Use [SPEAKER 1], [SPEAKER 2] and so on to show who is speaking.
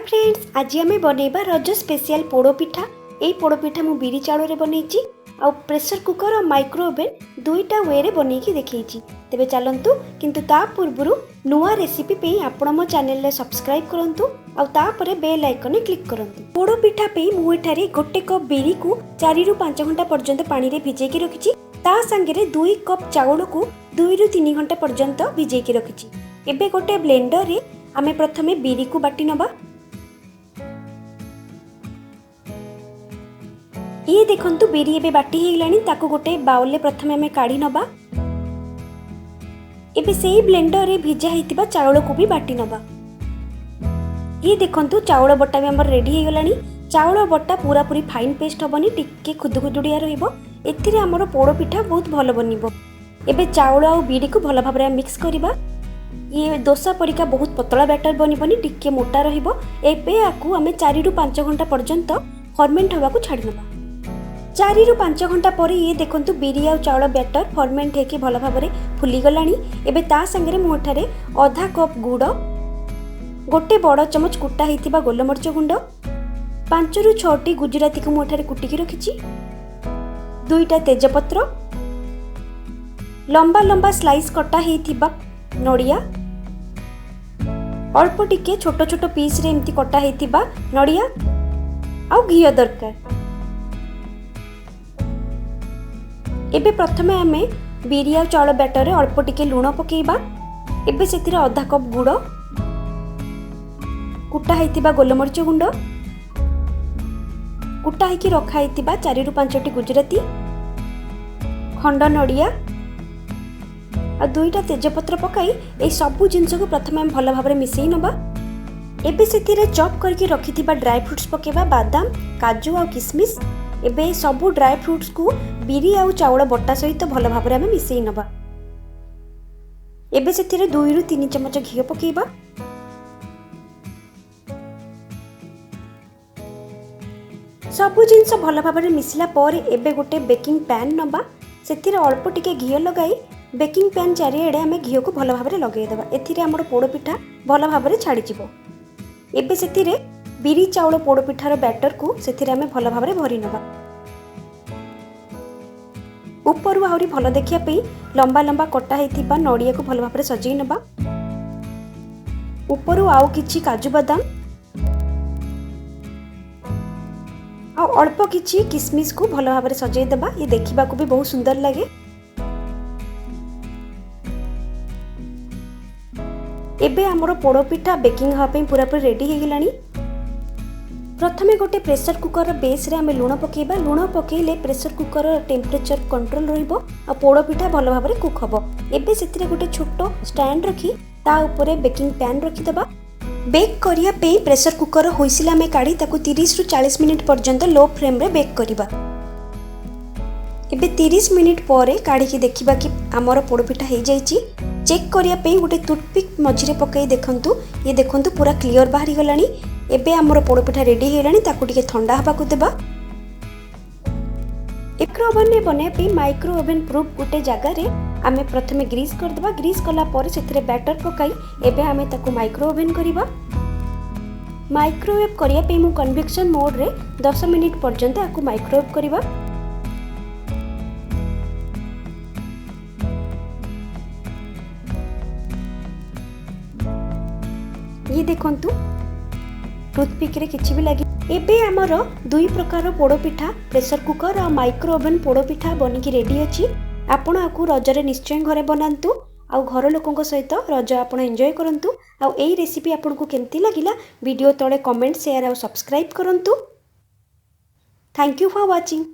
[SPEAKER 1] Hi friends, आज आम बनइबा रज स्पेशल पोड़पिठा। यही पोड़पिठा मु बिरी चाउल बनई आ प्रेशर कुकर और माइक्रो ओवेन दुईटा वे रे बनईकी देखी। तेबे चलंतु किंतु ता पूर्वरु नुआ रेसिपी पे आपण मो चैनल रे सब्सक्राइब करंतु आ तापरे बेल आइकन क्लिक करंतु। पोड़पिठा पे मु एठारे गोटे कप बिरी को 4 रु 5 घंटा पर्यंत पानी रे भिजेकी रखिछि। ता संगे 2 कप चाउल को 2 रु 3 घंटा पर्यंत भिजेकी रखिछि। एबे गोटे ब्लेंडर रे आमे प्रथमे बिरी को बाटी नबा। ये देखंतु बिरी एबे बाटी हे गलानी। ताको गोटे बाउल ले प्रथमे आमे काढी नबा। एबे सेही ब्लेंडर रे भिजा हेतिबा चाउल को भी बाटी नबा। ये देखंतु चाउल बट्टा भी हमर रेडी हे गलानी। चाउल बट्टा पूरा पूरी फाइन पेस्ट हबनी, टिके खुदखुदुडिया रहइबो। एथिरे हमर पोड़ो पिठा बहुत भलो बनिबो। एबे चाउल आ बिरी को भलो भाबरे मिक्स करिबा। ये डोसा परिका बहुत पतला बैटर बनिबनी, टिके मोटा रहिबो। एबे आकु आमे 4 रु 5 घंटा पर्यंत फर्मेंट हवा को छाडी नबा। 4 रु 5 घंटा पर ये देखंतु बिरी आ चाउल बैटर फर्मेंट हेकी भलो भाबरे फुली गलानी। एबे ता संगे मु एठारे आधा कप गुड़, गोटे बड़ चमच कुटा हेतिबा गोलमरिच गुंड, 5 रु 6 गुजराती को मु एठारे कुटिकी रखिछि, 2टा तेजपत्र, लंबा लंबा स्लाइस कटा हेतिबा नड़िया, अल्प टिके छोट छोट पीस रे एमती कटा हेतिबा नड़िया आ घी दरकार। एबे प्रथमे आमे बिरी आ चाउल बैटर रे अल्प टिके लूण पकेइबा। एबे सेतिरे आधा कप गुड़, कुटा हेतिबा गोलमरिच गुंड, कुटा हेकी रखा हेतिबा 4 रु 5 गुजराती, खंड नड़िया आ 2टा तेजपत्र पकाई ए सबु जिंस को प्रथमे हम भलो भाबरे मिसई नबा। एबे सेतिरे चॉप करके रखिथिबा ड्राई फ्रूट्स पकेबा, बादाम, काजू आ किशमिश। एबे सबु ड्राई फ्रूट्स को बिरी आ चाउल बट्टा सहित भलो भाबरे हम मिसई नबा। एबे सेतिरे 2 रु 3 चमच घी पकेबा। सबु जिंस भलो भाबरे मिसला पर एबे गोटे बेकिंग पैन नबा। सेतिरे अल्प टिके घी लगाई बेकिंग पैन चारिआडे आमे घी को भलो भाबरे लगेई देबा। एथिरे हमर पोड़ो पिठा भलो भाबरे छाडी जिवो। एबे सेतिरे बिरी चाउल पोड़ो पिठार बैटर को सेतिरे आमे भलो भाबरे भरी नबा। ऊपरु आहुरी भलो देखिया पे लंबा लंबा कटा हेतिबा नड़िया को भलो भाबरे सजेई नबा। ऊपरु आउ किछि काजू बादाम आ अल्प किछि किशमिश को भलो भाबरे सजेई देबा। ये देखिबा को भी बहुत सुंदर लागे। एबे हमरो पोड़ो पिठा बेकिंग हवा पे पूरा पूरी रेडी हे गलानी। प्रथमे गोटे प्रेशर कुकर बेस रे आमे लूण पकेइबा। लूण पकेइले प्रेशर कुकर टेम्परेचर कंट्रोल रहिबो आ पोड़ो पिठा भलो भाबरे कुक हबो। एबे सेतिरे गोटे छोटो स्टैंड रखी ता ऊपरे बेकिंग पैन रखि दबा। बेक करिया पे प्रेशर कुकर होइसिला में काढी ताकू 30 रु 40 मिनिट पर्यंत लो फ्लेम रे बेक करिबा। एबे 30 मिनिट परे काढी के देखिबा कि हमर पोड़ो पिठा हे जाईची। चेक करिया पे गोटे टूथपिक मझिरे पकई देखंतु। ये देखंतु पूरा क्लियर बाहरी गलानी। एबे हमर पोड़ो पिठा रेडी हे गलानी। ताकू टिके ठंडा हबा को देबा। माइक्रो ओवन ने बने पे माइक्रो ओवन प्रूफ गोटे जगह रे आमे प्रथमे ग्रीस कर देबा। ग्रीस कला पर सेथिरे बैटर पकाई एबे आमे ताकू माइक्रो ओवन करिबा। माइक्रोवेव करिया पे मु कन्वेक्शन मोड रे 10 मिनिट पर्यंत आकू माइक्रोवेव करिबा। ये देखंतु टूथपिक रे किछि भी लागि। एबे हमर 2 प्रकार पोड़ो पिठा प्रेशर कुकर और माइक्रो ओवन पोड़ो पिठा बनिकी रेडी अछि। आपण आकु रजरे निश्चय घरे बनांतु आ घर लोकन सहित रज आपण एंजॉय करंतु। आ एई रेसिपी आपण को केमती लागिला वीडियो तळे कमेंट शेयर और सब्सक्राइब करंतु। Thank you for watching.